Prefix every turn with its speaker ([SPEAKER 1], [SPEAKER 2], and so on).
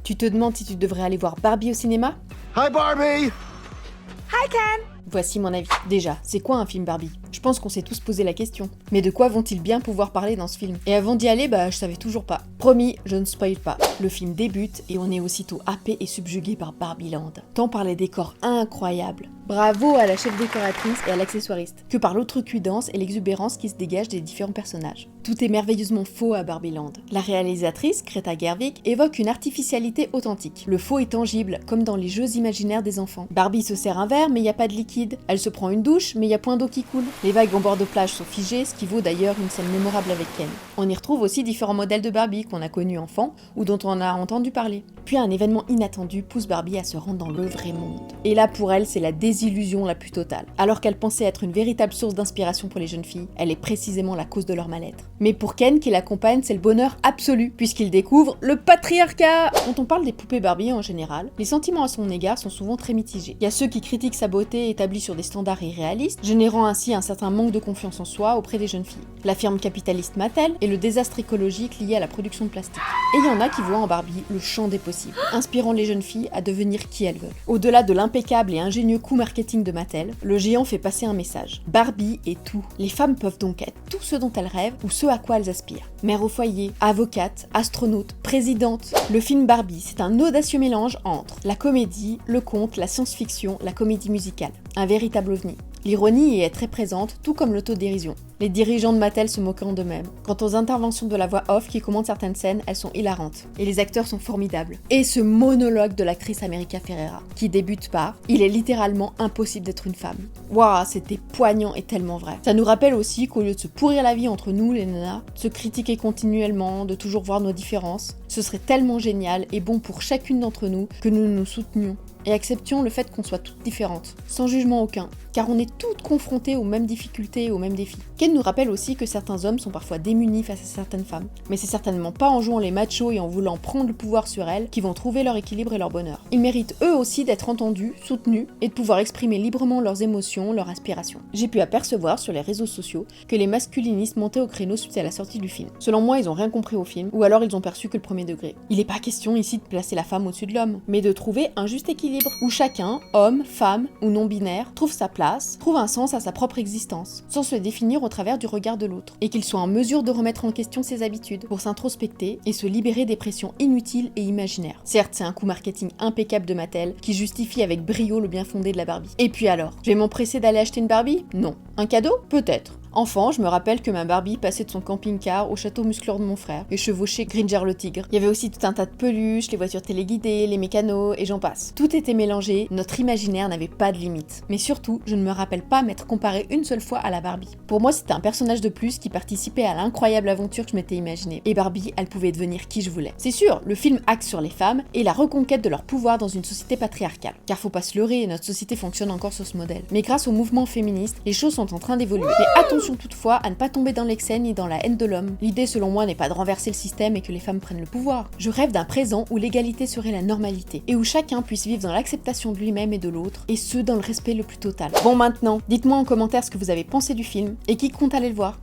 [SPEAKER 1] Tu te demandes si tu devrais aller voir Barbie au cinéma?
[SPEAKER 2] Hi Barbie!
[SPEAKER 3] Hi Ken!
[SPEAKER 1] Voici mon avis. Déjà, c'est quoi un film Barbie? Je pense qu'on s'est tous posé la question. Mais de quoi vont-ils bien pouvoir parler dans ce film? Et avant d'y aller, je savais toujours pas. Promis, je ne spoil pas. Le film débute et on est aussitôt happé et subjugué par Barbieland. Tant par les décors incroyables. Bravo à la chef décoratrice et à l'accessoiriste, que par l'outrecuidance et l'exubérance qui se dégagent des différents personnages. Tout est merveilleusement faux à Barbieland. La réalisatrice, Greta Gerwig, évoque une artificialité authentique. Le faux est tangible, comme dans les jeux imaginaires des enfants. Barbie se sert un verre, mais il n'y a pas de liquide. Elle se prend une douche, mais il y a point d'eau qui coule. Les vagues en bord de plage sont figées, ce qui vaut d'ailleurs une scène mémorable avec Ken. On y retrouve aussi différents modèles de Barbie qu'on a connus enfant ou dont on a entendu parler. Puis un événement inattendu pousse Barbie à se rendre dans le vrai monde. Et là pour elle, c'est la désillusion la plus totale. Alors qu'elle pensait être une véritable source d'inspiration pour les jeunes filles, elle est précisément la cause de leur mal-être. Mais pour Ken qui l'accompagne, c'est le bonheur absolu, puisqu'il découvre le patriarcat. Quand on parle des poupées Barbie en général, les sentiments à son égard sont souvent très mitigés. Il y a ceux qui critiquent sa beauté établie sur des standards irréalistes, générant ainsi un certain manque de confiance en soi auprès des jeunes filles. La firme capitaliste Mattel et le désastre écologique lié à la production de plastique. Et il y en a qui voient en Barbie le champ des possibles, inspirant les jeunes filles à devenir qui elles veulent. Au-delà de l'impeccable et ingénieux coup marketing de Mattel, le géant fait passer un message. Barbie est tout. Les femmes peuvent donc être tout ce dont elles rêvent ou ce à quoi elles aspirent. Mère au foyer, avocate, astronaute, présidente. Le film Barbie, c'est un audacieux mélange entre la comédie, le conte, la science-fiction, la comédie musicale. Un véritable ovni. L'ironie y est très présente, tout comme l'autodérision. Les dirigeants de Mattel se moquant d'eux-mêmes. Quant aux interventions de la voix off qui commande certaines scènes, elles sont hilarantes. Et les acteurs sont formidables. Et ce monologue de l'actrice America Ferrera, qui débute par « Il est littéralement impossible d'être une femme ». Waouh, c'était poignant et tellement vrai. Ça nous rappelle aussi qu'au lieu de se pourrir la vie entre nous, les nanas, de se critiquer continuellement, de toujours voir nos différences, ce serait tellement génial et bon pour chacune d'entre nous que nous nous soutenions et acceptions le fait qu'on soit toutes différentes, sans jugement aucun, car on est toutes confrontées aux mêmes difficultés et aux mêmes défis. Ken nous rappelle aussi que certains hommes sont parfois démunis face à certaines femmes, mais c'est certainement pas en jouant les machos et en voulant prendre le pouvoir sur elles qu'ils vont trouver leur équilibre et leur bonheur. Ils méritent eux aussi d'être entendus, soutenus, et de pouvoir exprimer librement leurs émotions, leurs aspirations. J'ai pu apercevoir sur les réseaux sociaux que les masculinistes montaient au créneau suite à la sortie du film. Selon moi, ils ont rien compris au film, ou alors ils ont perçu que le premier degré. Il est pas question ici de placer la femme au-dessus de l'homme, mais de trouver un juste équilibre, où chacun, homme, femme ou non-binaire, trouve sa place, trouve un sens à sa propre existence, sans se définir au travers du regard de l'autre, et qu'il soit en mesure de remettre en question ses habitudes pour s'introspecter et se libérer des pressions inutiles et imaginaires. Certes, c'est un coup marketing impeccable de Mattel qui justifie avec brio le bien fondé de la Barbie. Et puis alors, je vais m'empresser d'aller acheter une Barbie? Non. Un cadeau? Peut-être. Enfant, je me rappelle que ma Barbie passait de son camping-car au château musclore de mon frère et chevauchait Gringer le tigre. Il y avait aussi tout un tas de peluches, les voitures téléguidées, les mécanos et j'en passe. Tout était mélangé, notre imaginaire n'avait pas de limite. Mais surtout, je ne me rappelle pas m'être comparée une seule fois à la Barbie. Pour moi, c'était un personnage de plus qui participait à l'incroyable aventure que je m'étais imaginée. Et Barbie, elle pouvait devenir qui je voulais. C'est sûr, le film axe sur les femmes et la reconquête de leur pouvoir dans une société patriarcale. Car faut pas se leurrer, notre société fonctionne encore sur ce modèle. Mais grâce au mouvement féministe, les choses sont en train d'évoluer. Mais attention toutefois à ne pas tomber dans l'excès ni dans la haine de l'homme. L'idée selon moi n'est pas de renverser le système et que les femmes prennent le pouvoir. Je rêve d'un présent où l'égalité serait la normalité et où chacun puisse vivre dans l'acceptation de lui-même et de l'autre, et ce dans le respect le plus total. Bon maintenant, dites-moi en commentaire ce que vous avez pensé du film et qui compte aller le voir.